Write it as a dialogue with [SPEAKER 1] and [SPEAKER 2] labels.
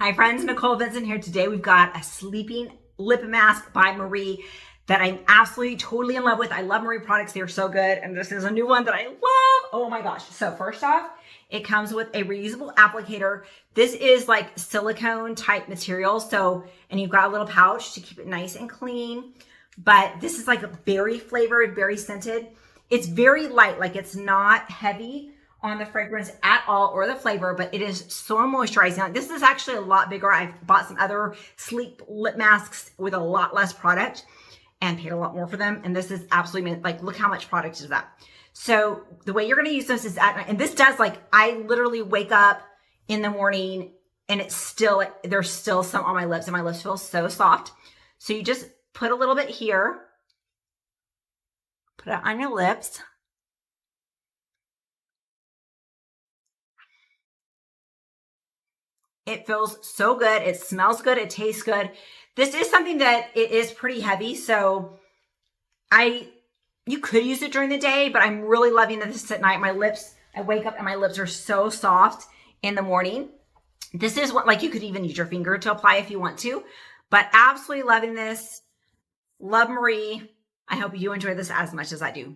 [SPEAKER 1] Hi friends, Nicole Vincent here. Today we've got a sleeping lip mask by MAREE that I'm absolutely totally in love with. I love MAREE products. They're so good. And this is a new one that I love. Oh my gosh. So first off, it comes with a reusable applicator. This is like silicone type material. And you've got a little pouch to keep it nice and clean. But this is like a berry flavored, very scented. It's very light, like it's not heavy on the fragrance at all or the flavor, but it is so moisturizing. This is actually a lot bigger. I've bought some other sleep lip masks with a lot less product and paid a lot more for them. And this is absolutely, like, look how much product is that. So the way you're going to use this is at night. And this does, like, I literally wake up in the morning and it's still, there's still some on my lips and my lips feel so soft. So you just put a little bit here, put it on your lips. It feels so good. It smells good. It tastes good. This is something that it is pretty heavy. So you could use it during the day, but I'm really loving this at night. My lips, I wake up and my lips are so soft in the morning. This is what, like, you could even use your finger to apply if you want to, but absolutely loving this. Love MAREE. I hope you enjoy this as much as I do.